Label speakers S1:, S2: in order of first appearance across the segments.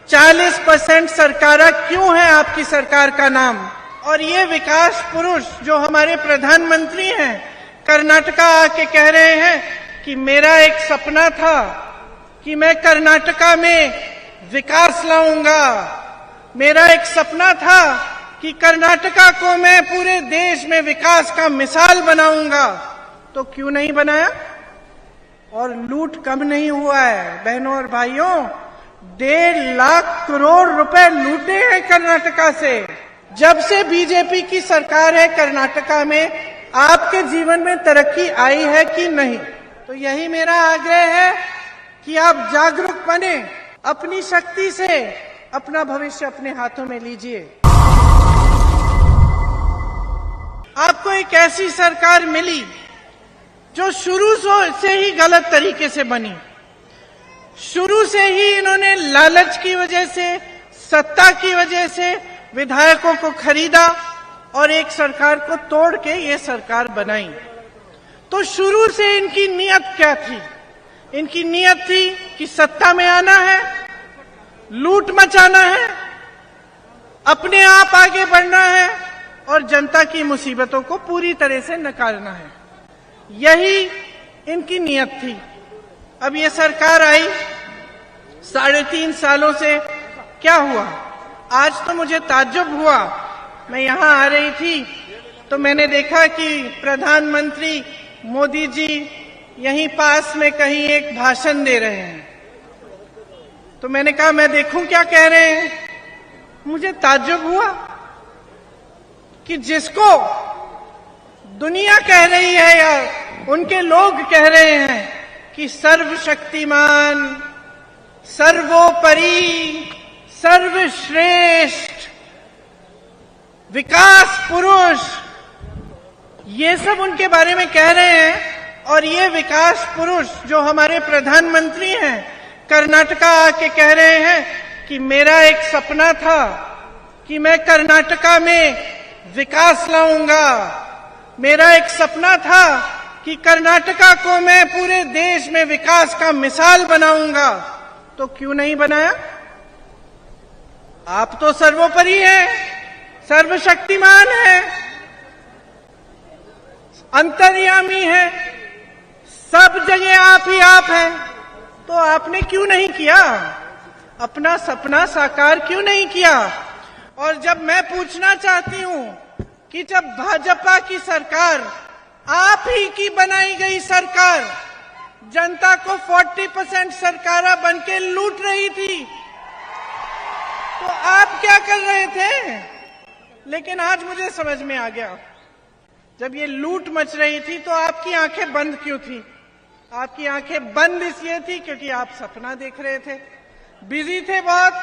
S1: 40% सरकारा क्यों है आपकी सरकार का नाम? और ये विकास पुरुष जो हमारे प्रधानमंत्री हैं, कर्नाटका आके कह रहे हैं कि मेरा एक सपना था कि मैं कर्नाटका में विकास लाऊंगा, मेरा एक सपना था कि कर्नाटका को मैं पूरे देश में विकास का मिसाल बनाऊंगा। तो क्यों नहीं बनाया? और लूट कम नहीं हुआ है बहनों और भाइयों, 1.5 लाख करोड़ रुपए लूटे हैं कर्नाटका से। जब से बीजेपी की सरकार है कर्नाटका में, आपके जीवन में तरक्की आई है कि नहीं? तो यही मेरा आग्रह है कि आप जागरूक बने, अपनी शक्ति से अपना भविष्य अपने हाथों में लीजिए। आपको एक ऐसी सरकार मिली जो शुरू से ही गलत तरीके से बनी। शुरू से ही इन्होंने लालच की वजह से, सत्ता की वजह से विधायकों को खरीदा और एक सरकार को तोड़ के ये सरकार बनाई। तो शुरू से इनकी नीयत क्या थी? इनकी नीयत थी कि सत्ता में आना है, लूट मचाना है, अपने आप आगे बढ़ना है और जनता की मुसीबतों को पूरी तरह से नकारना है। यही इनकी नीयत थी। अब ये सरकार आई, 3.5 सालों से क्या हुआ? आज तो मुझे ताज्जुब हुआ, मैं यहां आ रही थी तो मैंने देखा कि प्रधानमंत्री मोदी जी यहीं पास में कहीं एक भाषण दे रहे हैं। तो मैंने कहा मैं देखूं क्या कह रहे हैं। मुझे ताज्जुब हुआ कि जिसको दुनिया कह रही है या उनके लोग कह रहे हैं कि सर्वशक्तिमान, सर्वोपरि, सर्वश्रेष्ठ, विकास पुरुष, ये सब उनके बारे में कह रहे हैं। और ये विकास पुरुष जो हमारे प्रधानमंत्री हैं कर्नाटका आके कह रहे हैं कि मेरा एक सपना था कि मैं कर्नाटका में विकास लाऊंगा, मेरा एक सपना था कि कर्नाटका को मैं पूरे देश में विकास का मिसाल बनाऊंगा। तो क्यों नहीं बनाया? आप तो सर्वोपरि हैं, सर्वशक्तिमान हैं, अंतर्यामी हैं, सब जगह आप ही आप हैं। तो आपने क्यों नहीं किया? अपना सपना साकार क्यों नहीं किया? और जब मैं पूछना चाहती हूं कि जब भाजपा की सरकार, आप ही की बनाई गई सरकार, जनता को 40% सरकारा बन के लूट रही थी, तो आप क्या कर रहे थे? लेकिन आज मुझे समझ में आ गया, जब ये लूट मच रही थी तो आपकी आंखें बंद क्यों थी? आपकी आंखें बंद इसलिए थी क्योंकि आप सपना देख रहे थे, बिजी थे, बहुत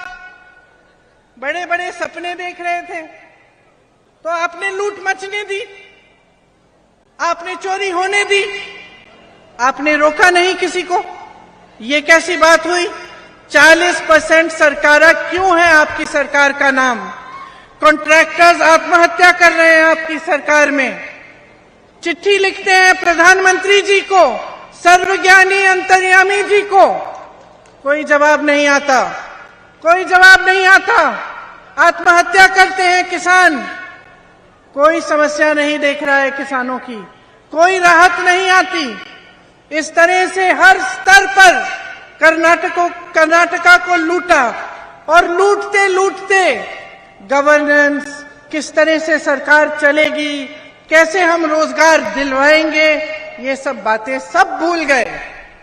S1: बड़े बड़े सपने देख रहे थे। तो आपने लूट मचने दी, आपने चोरी होने दी, आपने रोका नहीं किसी को। ये कैसी बात हुई? 40% सरकारा क्यों है आपकी सरकार का नाम? कॉन्ट्रैक्टर्स आत्महत्या कर रहे हैं आपकी सरकार में, चिट्ठी लिखते हैं प्रधानमंत्री जी को, सर्वज्ञानी अंतर्यामी जी को, कोई जवाब नहीं आता, कोई जवाब नहीं आता। आत्महत्या करते हैं किसान, कोई समस्या नहीं देख रहा है किसानों की, कोई राहत नहीं आती। इस तरह से हर स्तर पर कर्नाटका को लूटा और लूटते लूटते गवर्नेंस, किस तरह से सरकार चलेगी, कैसे हम रोजगार दिलवाएंगे, ये सब बातें सब भूल गए।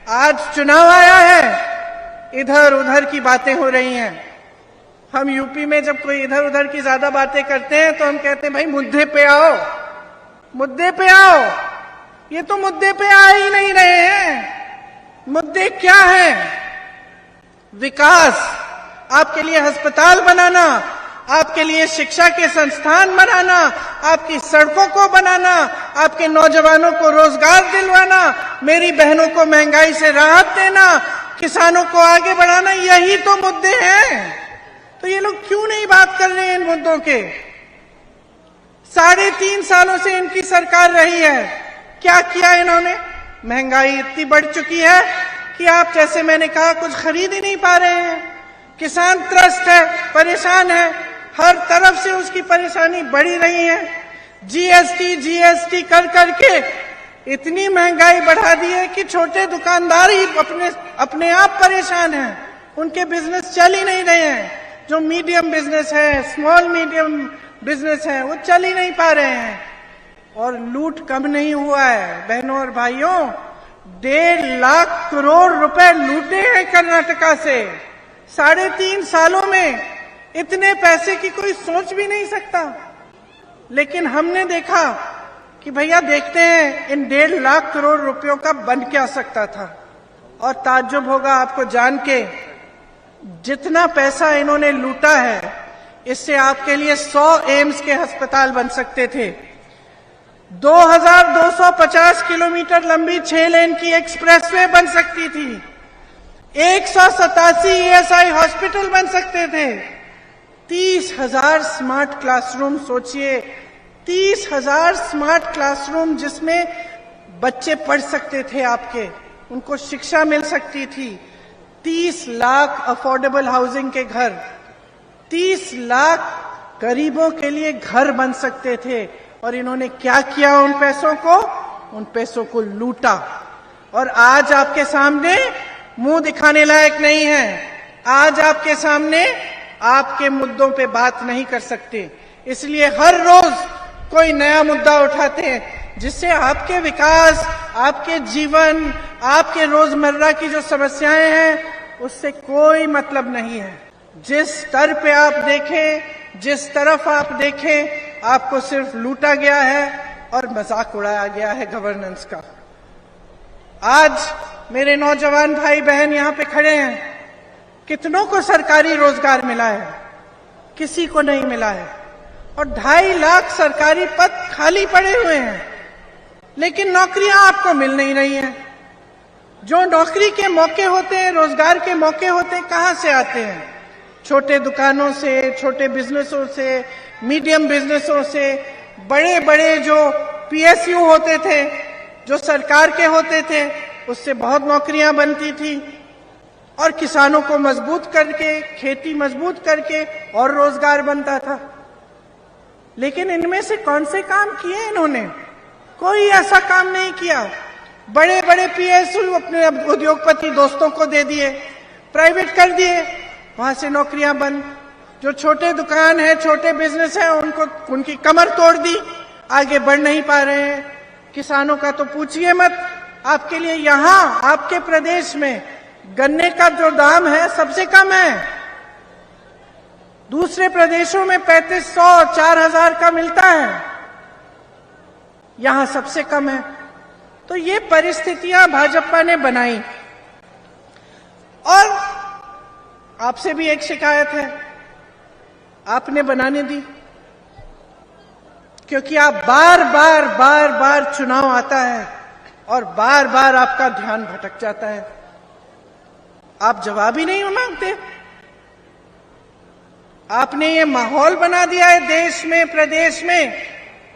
S1: आज चुनाव आया है, इधर उधर की बातें हो रही हैं। हम यूपी में जब कोई इधर उधर की ज्यादा बातें करते हैं तो हम कहते हैं भाई मुद्दे पे आओ, मुद्दे पे आओ। ये तो मुद्दे पे आ ही नहीं रहे हैं। मुद्दे क्या हैं? विकास, आपके लिए अस्पताल बनाना, आपके लिए शिक्षा के संस्थान बनाना, आपकी सड़कों को बनाना, आपके नौजवानों को रोजगार दिलवाना, मेरी बहनों को महंगाई से राहत देना, किसानों को आगे बढ़ाना, यही तो मुद्दे हैं। तो ये लोग क्यों नहीं बात कर रहे हैं इन मुद्दों के? 3.5 सालों से इनकी सरकार रही है, क्या किया इन्होंने? महंगाई इतनी बढ़ चुकी है कि आप, जैसे मैंने कहा, कुछ खरीद ही नहीं पा रहे हैं। किसान त्रस्त है, परेशान है, हर तरफ से उसकी परेशानी बढ़ी रही है। जीएसटी कर करके इतनी महंगाई बढ़ा दी है कि छोटे दुकानदार ही अपने आप परेशान हैं, उनके बिजनेस चल ही नहीं रहे हैं। जो मीडियम बिजनेस है, स्मॉल मीडियम बिजनेस है, वो चल ही नहीं पा रहे हैं। और लूट कम नहीं हुआ है बहनों और भाइयों, 1.5 लाख करोड़ रुपए लूटे हैं कर्नाटका से। 3.5 सालों में इतने पैसे की कोई सोच भी नहीं सकता। लेकिन हमने देखा कि भैया देखते हैं इन 1.5 लाख करोड़ रुपयों का बन क्या सकता था। और ताज्जुब होगा आपको जान के, जितना पैसा इन्होंने लूटा है, इससे आपके लिए 100 एम्स के अस्पताल बन सकते थे। 2250 किलोमीटर लंबी 6 लेन की एक्सप्रेसवे बन सकती थी। 187 ईएसआई हॉस्पिटल बन सकते थे। 30,000 स्मार्ट क्लासरूम, सोचिए 30,000 स्मार्ट क्लासरूम जिसमें बच्चे पढ़ सकते थे आपके, उनको शिक्षा मिल सकती थी। 30 लाख अफोर्डेबल हाउसिंग के घर, 30 लाख गरीबों के लिए घर बन सकते थे। और इन्होंने क्या किया उन पैसों को? उन पैसों को लूटा। और आज आपके सामने मुंह दिखाने लायक नहीं है। आज आपके सामने आपके मुद्दों पे बात नहीं कर सकते। इसलिए हर रोज कोई नया मुद्दा उठाते हैं जिससे आपके विकास, आपके जीवन, आपके रोजमर्रा की जो समस्याएं हैं उससे कोई मतलब नहीं है। जिस स्तर पे आप देखें, जिस तरफ आप देखें, आपको सिर्फ लूटा गया है और मजाक उड़ाया गया है गवर्नेंस का। आज मेरे नौजवान भाई बहन यहां पे खड़े हैं, कितनों को सरकारी रोजगार मिला है? किसी को नहीं मिला है। और 2.5 लाख सरकारी पद खाली पड़े हुए हैं, लेकिन नौकरियां आपको मिल नहीं रही हैं। जो नौकरी के मौके होते हैं, रोजगार के मौके होते हैं, कहां से आते हैं? छोटे दुकानों से, छोटे बिजनेसों से, मीडियम बिजनेसों से। बड़े बड़े जो पीएसयू होते थे, जो सरकार के होते थे, उससे बहुत नौकरियां बनती थी। और किसानों को मजबूत करके, खेती मजबूत करके और रोजगार बनता था। लेकिन इनमें से कौन से काम किए इन्होंने? कोई ऐसा काम नहीं किया। बड़े बड़े पीएसयू अपने उद्योगपति दोस्तों को दे दिए, प्राइवेट कर दिए, वहां से नौकरियां बंद। जो छोटे दुकान है, छोटे बिजनेस है, उनकी कमर तोड़ दी, आगे बढ़ नहीं पा रहे हैं। किसानों का तो पूछिए मत। आपके लिए यहां आपके प्रदेश में गन्ने का जो दाम है सबसे कम है। दूसरे प्रदेशों में 3500, 4000 का मिलता है, यहां सबसे कम है। तो ये परिस्थितियां भाजपा ने बनाई। और आपसे भी एक शिकायत है, आपने बनाने दी, क्योंकि आप बार बार चुनाव आता है और बार बार आपका ध्यान भटक जाता है। आप जवाब ही नहीं मांगते। आपने ये माहौल बना दिया है देश में, प्रदेश में,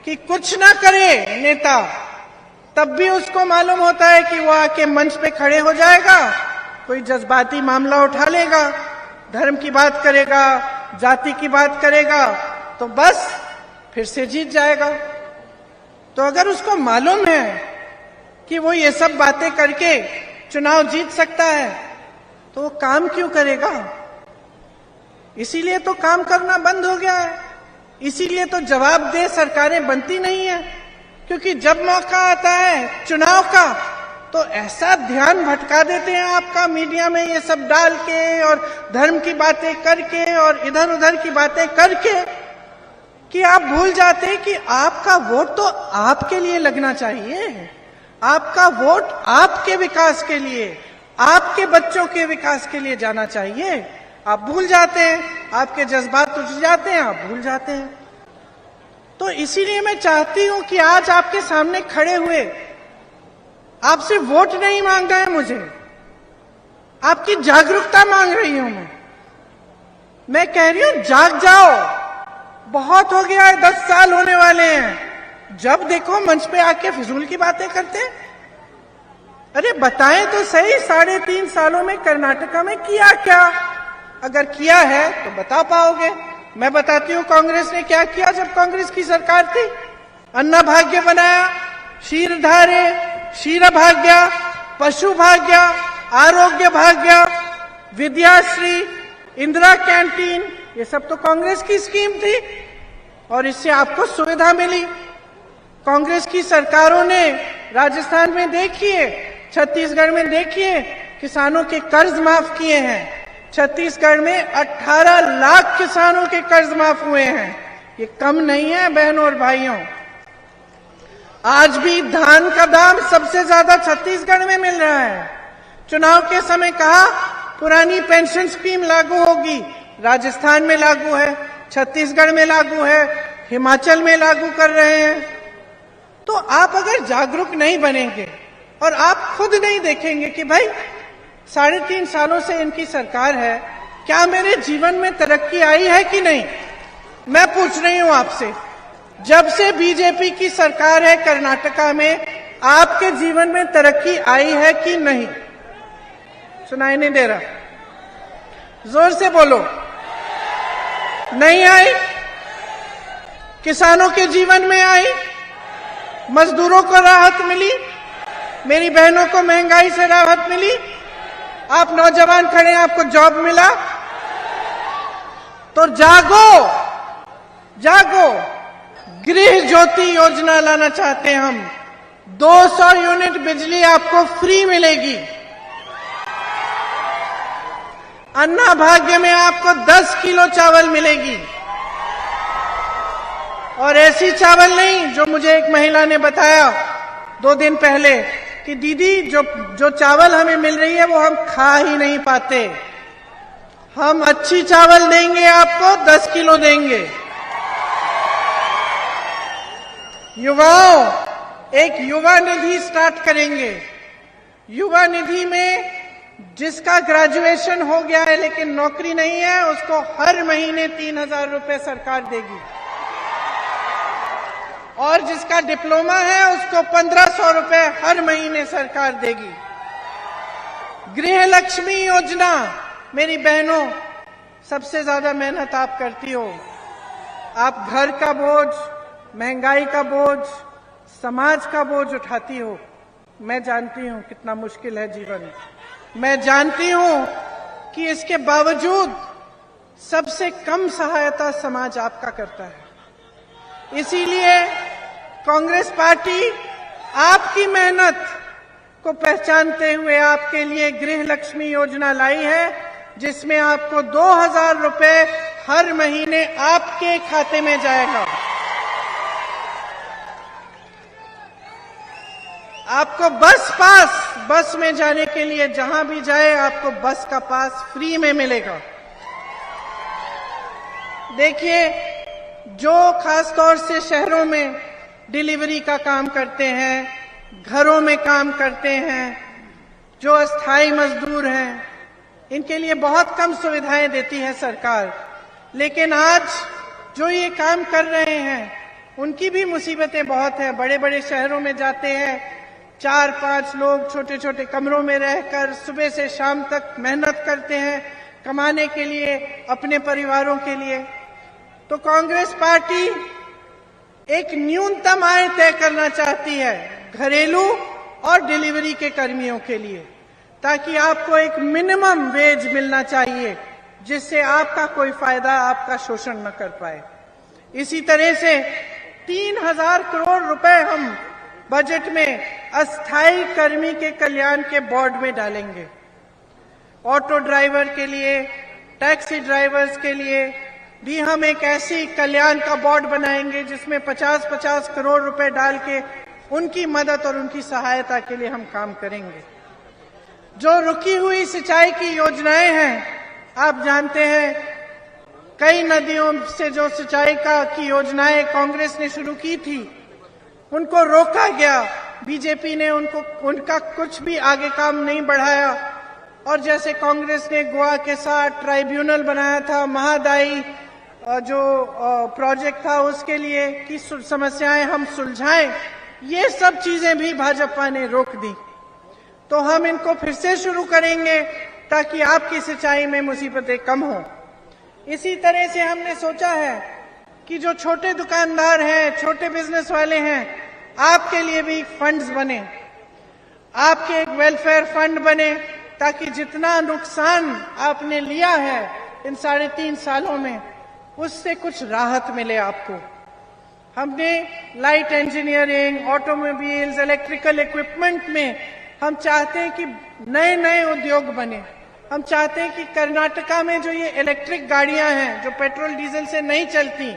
S1: कि कुछ ना करे नेता, तब भी उसको मालूम होता है कि वो आके मंच पे खड़े हो जाएगा, कोई जज्बाती मामला उठा लेगा, धर्म की बात करेगा, जाति की बात करेगा, तो बस फिर से जीत जाएगा। तो अगर उसको मालूम है कि वो ये सब बातें करके चुनाव जीत सकता है, तो वो काम क्यों करेगा? इसीलिए तो काम करना बंद हो गया है। इसीलिए तो जवाबदेह सरकारें बनती नहीं है, क्योंकि जब मौका आता है चुनाव का, तो ऐसा ध्यान भटका देते हैं आपका मीडिया में ये सब डाल के और धर्म की बातें करके और इधर उधर की बातें करके, कि आप भूल जाते हैं कि आपका वोट तो आपके लिए लगना चाहिए। आपका वोट आपके विकास के लिए, आपके बच्चों के विकास के लिए जाना चाहिए। आप भूल जाते हैं, आपके जज्बात उठ जाते हैं, आप भूल जाते हैं। तो इसीलिए मैं चाहती हूं कि आज आपके सामने खड़े हुए, आपसे वोट नहीं मांगा है मुझे, आपकी जागरूकता मांग रही हूं मैं कह रही हूं जाग जाओ। बहुत हो गया है, 10 साल होने वाले हैं, जब देखो मंच पे आके फिजूल की बातें करते हैं। अरे बताएं तो सही, 3.5 सालों में कर्नाटका में किया क्या? अगर किया है तो बता पाओगे। मैं बताती हूँ कांग्रेस ने क्या किया जब कांग्रेस की सरकार थी। अन्ना भाग्य बनाया, क्षीरधारे, क्षीर भाग्य, पशु भाग्य, आरोग्य भाग्य, विद्याश्री, इंदिरा कैंटीन, ये सब तो कांग्रेस की स्कीम थी और इससे आपको सुविधा मिली। कांग्रेस की सरकारों ने राजस्थान में देखिए, छत्तीसगढ़ में देखिए, किसानों के कर्ज माफ किए हैं। छत्तीसगढ़ में 18 लाख किसानों के कर्ज माफ हुए हैं। ये कम नहीं है बहनों और भाइयों। आज भी धान का दाम सबसे ज्यादा छत्तीसगढ़ में मिल रहा है। चुनाव के समय कहा पुरानी पेंशन स्कीम लागू होगी, राजस्थान में लागू है, छत्तीसगढ़ में लागू है, हिमाचल में लागू कर रहे हैं। तो आप अगर जागरूक नहीं बनेंगे और आप खुद नहीं देखेंगे कि भाई 3.5 सालों से इनकी सरकार है, क्या मेरे जीवन में तरक्की आई है कि नहीं। मैं पूछ रही हूं आपसे, जब से बीजेपी की सरकार है कर्नाटका में, आपके जीवन में तरक्की आई है कि नहीं। सुनाई नहीं दे रहा, जोर से बोलो। नहीं आई? किसानों के जीवन में आई? मजदूरों को राहत मिली? मेरी बहनों को महंगाई से राहत मिली? आप नौजवान खड़े हैं, आपको जॉब मिला? तो जागो, जागो। गृह ज्योति योजना लाना चाहते हैं हम। 200 यूनिट बिजली आपको फ्री मिलेगी। अन्ना भाग्य में आपको 10 किलो चावल मिलेगी। और ऐसी चावल नहीं जो मुझे एक महिला ने बताया 2 दिन पहले कि दीदी जो चावल हमें मिल रही है वो हम खा ही नहीं पाते। हम अच्छी चावल देंगे आपको, 10 किलो देंगे। युवाओं, एक युवा निधि स्टार्ट करेंगे। युवा निधि में जिसका ग्रेजुएशन हो गया है लेकिन नौकरी नहीं है, उसको हर महीने 3000 रुपए सरकार देगी। और जिसका डिप्लोमा है उसको 1500 रुपए हर महीने सरकार देगी। गृह लक्ष्मी योजना, मेरी बहनों, सबसे ज्यादा मेहनत आप करती हो। आप घर का बोझ, महंगाई का बोझ, समाज का बोझ उठाती हो। मैं जानती हूं कितना मुश्किल है जीवन। मैं जानती हूं कि इसके बावजूद सबसे कम सहायता समाज आपका करता है। इसीलिए कांग्रेस पार्टी आपकी मेहनत को पहचानते हुए आपके लिए गृह लक्ष्मी योजना लाई है, जिसमें आपको 2000 रुपए हर महीने आपके खाते में जाएगा। आपको बस में जाने के लिए जहां भी जाए आपको बस का पास फ्री में मिलेगा। देखिए, जो खासतौर से शहरों में डिलीवरी का काम करते हैं, घरों में काम करते हैं, जो अस्थाई मजदूर हैं, इनके लिए बहुत कम सुविधाएं देती है सरकार। लेकिन आज जो ये काम कर रहे हैं उनकी भी मुसीबतें बहुत हैं। बड़े बड़े शहरों में जाते हैं, 4-5 लोग छोटे छोटे कमरों में रहकर सुबह से शाम तक मेहनत करते हैं कमाने के लिए, अपने परिवारों के लिए। तो कांग्रेस पार्टी एक न्यूनतम आय तय करना चाहती है घरेलू और डिलीवरी के कर्मियों के लिए, ताकि आपको एक मिनिमम वेज मिलना चाहिए, जिससे आपका कोई फायदा, आपका शोषण न कर पाए। इसी तरह से 3000 करोड़ रुपए हम बजट में अस्थाई कर्मी के कल्याण के बोर्ड में डालेंगे। ऑटो ड्राइवर के लिए, टैक्सी ड्राइवर्स के लिए भी हम एक ऐसी कल्याण का बोर्ड बनाएंगे जिसमें 50-50 करोड़ रुपए डाल के उनकी मदद और उनकी सहायता के लिए हम काम करेंगे। जो रुकी हुई सिंचाई की योजनाएं हैं, आप जानते हैं कई नदियों से जो सिंचाई की योजनाएं कांग्रेस ने शुरू की थी, उनको रोका गया। बीजेपी ने उनका कुछ भी आगे काम नहीं बढ़ाया। और जैसे कांग्रेस ने गोवा के साथ ट्राइब्यूनल बनाया था, महादाई जो प्रोजेक्ट था उसके लिए कि समस्याएं हम सुलझाएं, ये सब चीजें भी भाजपा ने रोक दी। तो हम इनको फिर से शुरू करेंगे ताकि आपकी सिंचाई में मुसीबतें कम हो। इसी तरह से हमने सोचा है कि जो छोटे दुकानदार हैं, छोटे बिजनेस वाले हैं, आपके लिए भी फंड्स बने, आपके एक वेलफेयर फंड बने, ताकि जितना नुकसान आपने लिया है इन 3.5 सालों में, उससे कुछ राहत मिले आपको। हमने light engineering, automobiles, electrical equipment में हम चाहते हैं कि नए नए उद्योग बने। हम चाहते हैं कि कर्नाटका में जो ये इलेक्ट्रिक गाड़ियां हैं, जो पेट्रोल डीजल से नहीं चलती,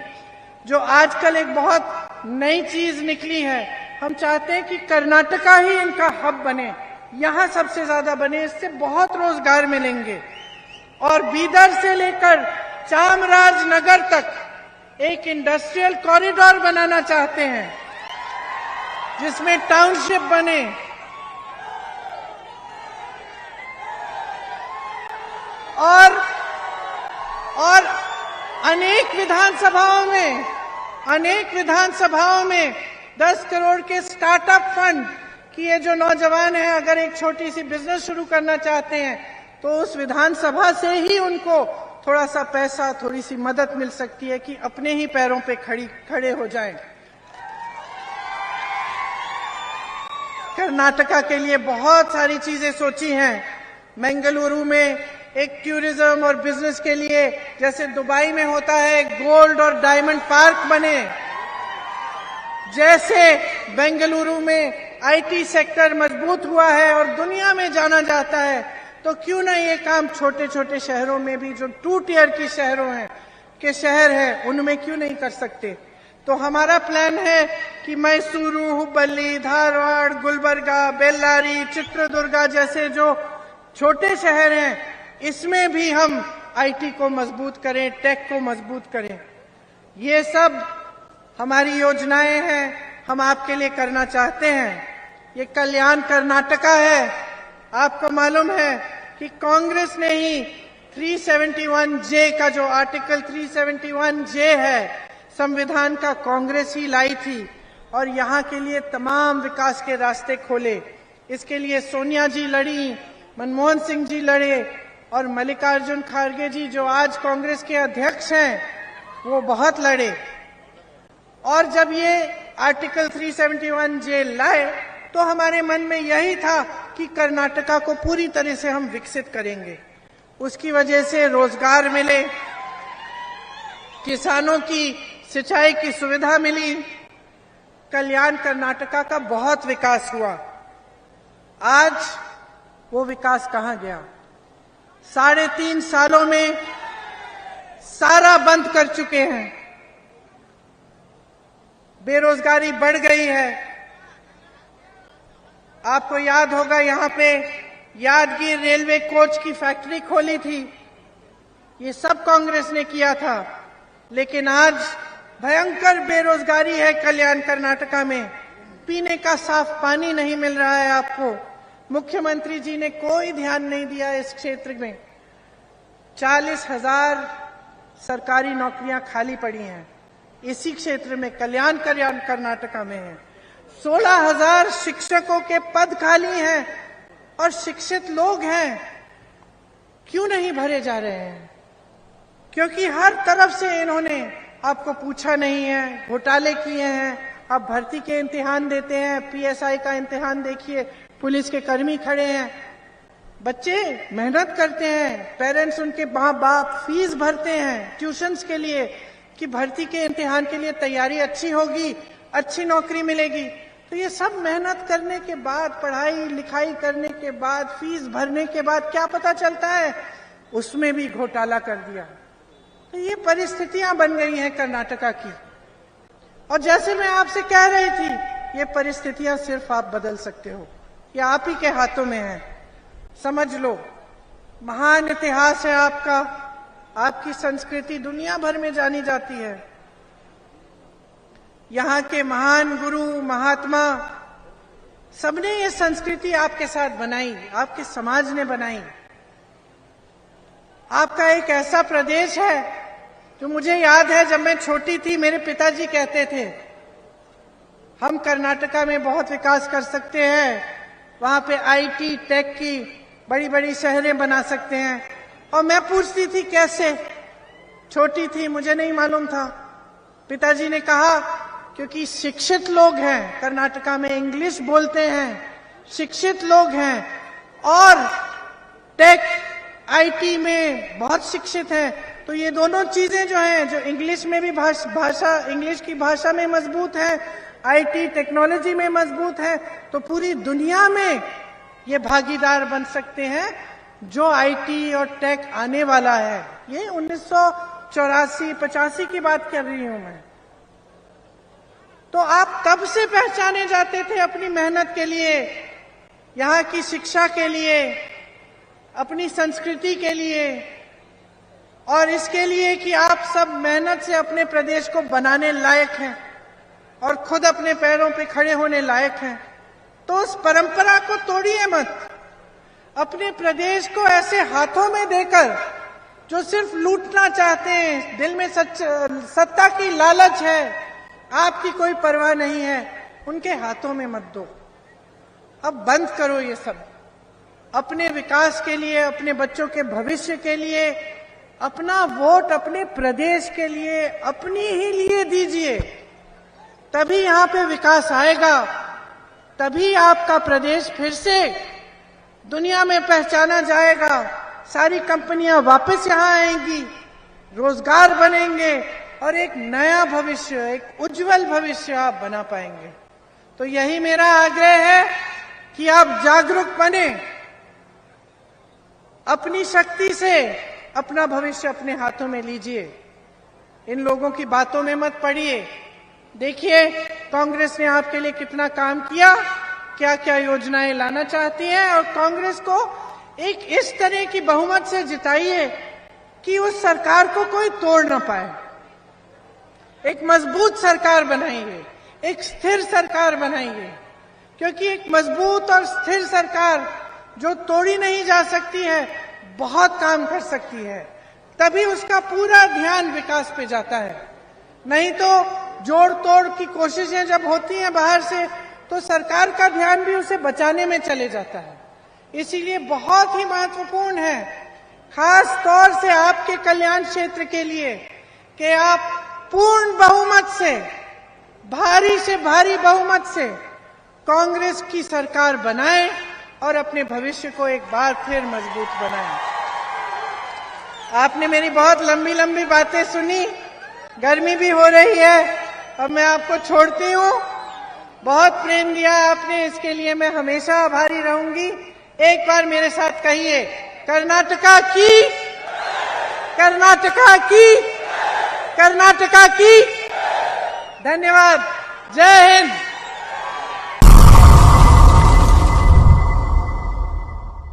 S1: जो आजकल एक बहुत नई चीज निकली है, हम चाहते हैं कि कर्नाटका ही इनका हब बने, यहां सबसे ज्यादा बने। इससे बहुत रोजगार मिलेंगे। और बीदर से लेकर चामराजनगर तक एक इंडस्ट्रियल कॉरिडोर बनाना चाहते हैं, जिसमें टाउनशिप बने, और अनेक विधानसभाओं में 10 करोड़ के स्टार्टअप फंड कि ये जो नौजवान हैं अगर एक छोटी सी बिजनेस शुरू करना चाहते हैं तो उस विधानसभा से ही उनको थोड़ा सा पैसा, थोड़ी सी मदद मिल सकती है कि अपने ही पैरों पे खड़े हो जाएं। कर्नाटका के लिए बहुत सारी चीजें सोची हैं। बेंगलुरु में एक टूरिज्म और बिजनेस के लिए, जैसे दुबई में होता है, गोल्ड और डायमंड पार्क बने, जैसे बेंगलुरु में आईटी सेक्टर मजबूत हुआ है और दुनिया में जाना जाता है, तो क्यों ना ये काम छोटे छोटे शहरों में भी, जो 2 टियर की शहर हैं, उनमें क्यों नहीं कर सकते। तो हमारा प्लान है कि मैसूरू, हुबली, धारवाड़, गुलबर्गा, बेल्लारी, चित्रदुर्गा जैसे जो छोटे शहर हैं, इसमें भी हम आईटी को मजबूत करें, टेक को मजबूत करें। ये सब हमारी योजनाएं हैं, हम आपके लिए करना चाहते हैं। ये कल्याण कर्नाटका है। आपको मालूम है कि कांग्रेस ने ही 371J का, जो आर्टिकल 371J है संविधान का, कांग्रेस ही लाई थी और यहाँ के लिए तमाम विकास के रास्ते खोले। इसके लिए सोनिया जी लड़ी, मनमोहन सिंह जी लड़े और मल्लिकार्जुन खड़गे जी, जो आज कांग्रेस के अध्यक्ष हैं, वो बहुत लड़े। और जब ये आर्टिकल 371J लाए तो हमारे मन में यही था कि कर्नाटका को पूरी तरह से हम विकसित करेंगे। उसकी वजह से रोजगार मिले, किसानों की सिंचाई की सुविधा मिली, कल्याण कर्नाटका का बहुत विकास हुआ। आज वो विकास कहां गया? 3.5 सालों में सारा बंद कर चुके हैं। बेरोजगारी बढ़ गई है। आपको याद होगा, यहाँ पे यादगीर रेलवे कोच की फैक्ट्री खोली थी, ये सब कांग्रेस ने किया था। लेकिन आज भयंकर बेरोजगारी है कल्याण कर्नाटका में। पीने का साफ पानी नहीं मिल रहा है आपको। मुख्यमंत्री जी ने कोई ध्यान नहीं दिया इस क्षेत्र में। 40,000 सरकारी नौकरियां खाली पड़ी हैं इसी क्षेत्र में, कल्याण कर्नाटका में है। 16,000 शिक्षकों के पद खाली हैं और शिक्षित लोग हैं, क्यों नहीं भरे जा रहे हैं? क्योंकि हर तरफ से इन्होंने आपको पूछा नहीं है, घोटाले किए हैं। आप भर्ती के इम्तिहान देते हैं, PSI का इम्तिहान देखिए, पुलिस के कर्मी खड़े हैं, बच्चे मेहनत करते हैं, पेरेंट्स उनके माँ बाप फीस भरते हैं ट्यूशंस के लिए कि भर्ती के इम्तिहान के लिए तैयारी अच्छी होगी, अच्छी नौकरी मिलेगी। तो ये सब मेहनत करने के बाद, पढ़ाई लिखाई करने के बाद, फीस भरने के बाद क्या पता चलता है? उसमें भी घोटाला कर दिया। तो ये परिस्थितियां बन गई हैं कर्नाटका की। और जैसे मैं आपसे कह रही थी, ये परिस्थितियां सिर्फ आप बदल सकते हो, ये आप ही के हाथों में है। समझ लो, महान इतिहास है आपका, आपकी संस्कृति दुनिया भर में जानी जाती है। यहाँ के महान गुरु महात्मा सबने ये संस्कृति आपके साथ बनाई, आपके समाज ने बनाई। आपका एक ऐसा प्रदेश है जो मुझे याद है, जब मैं छोटी थी मेरे पिताजी कहते थे, हम कर्नाटका में बहुत विकास कर सकते हैं, वहां पे IT टेक की बड़ी बड़ी शहरें बना सकते हैं। और मैं पूछती थी कैसे, छोटी थी मुझे नहीं मालूम था। पिताजी ने कहा क्योंकि शिक्षित लोग हैं, कर्नाटका में इंग्लिश बोलते हैं, शिक्षित लोग हैं और टेक आईटी में बहुत शिक्षित हैं, तो ये दोनों चीजें जो हैं, जो इंग्लिश में भी भाषा इंग्लिश की भाषा में मजबूत है, आईटी टेक्नोलॉजी में मजबूत है, तो पूरी दुनिया में ये भागीदार बन सकते हैं जो आईटी और टेक आने वाला है। ये 1984-85 की बात कर रही हूं मैं। तो आप तब से पहचाने जाते थे अपनी मेहनत के लिए, यहाँ की शिक्षा के लिए, अपनी संस्कृति के लिए, और इसके लिए कि आप सब मेहनत से अपने प्रदेश को बनाने लायक हैं और खुद अपने पैरों पे खड़े होने लायक हैं। तो उस परंपरा को तोड़िए मत। अपने प्रदेश को ऐसे हाथों में देकर जो सिर्फ लूटना चाहते हैं, दिल में सत्ता की लालच है, आपकी कोई परवाह नहीं है, उनके हाथों में मत दो। अब बंद करो ये सब। अपने विकास के लिए, अपने बच्चों के भविष्य के लिए, अपना वोट अपने प्रदेश के लिए, अपनी ही लिए दीजिए। तभी यहाँ पे विकास आएगा, तभी आपका प्रदेश फिर से दुनिया में पहचाना जाएगा। सारी कंपनियां वापस यहाँ आएंगी, रोजगार बनेंगे और एक नया भविष्य, एक उज्जवल भविष्य आप बना पाएंगे। तो यही मेरा आग्रह है कि आप जागरूक बने, अपनी शक्ति से अपना भविष्य अपने हाथों में लीजिए। इन लोगों की बातों में मत पड़िए। देखिए कांग्रेस ने आपके लिए कितना काम किया, क्या क्या योजनाएं लाना चाहती है, और कांग्रेस को एक इस तरह की बहुमत से जिताइए कि उस सरकार को कोई तोड़ ना पाए। एक मजबूत सरकार बनाइए, एक स्थिर सरकार बनाइए, क्योंकि एक मजबूत और स्थिर सरकार जो तोड़ी नहीं जा सकती है बहुत काम कर सकती है। तभी उसका पूरा ध्यान विकास पे जाता है। नहीं तो जोड़ तोड़ की कोशिशें जब होती हैं बाहर से, तो सरकार का ध्यान भी उसे बचाने में चले जाता है। इसीलिए बहुत ही महत्वपूर्ण है, खास तौर से आपके कल्याण क्षेत्र के लिए, कि आप पूर्ण बहुमत से, भारी से भारी बहुमत से कांग्रेस की सरकार बनाएं और अपने भविष्य को एक बार फिर मजबूत बनाएं। आपने मेरी बहुत लंबी लंबी बातें सुनी, गर्मी भी हो रही है, अब मैं आपको छोड़ती हूँ। बहुत प्रेम दिया आपने, इसके लिए मैं हमेशा आभारी रहूंगी। एक बार मेरे साथ कहिए, कर्नाटका की, कर्नाटका की, कर्नाटका की। धन्यवाद। जय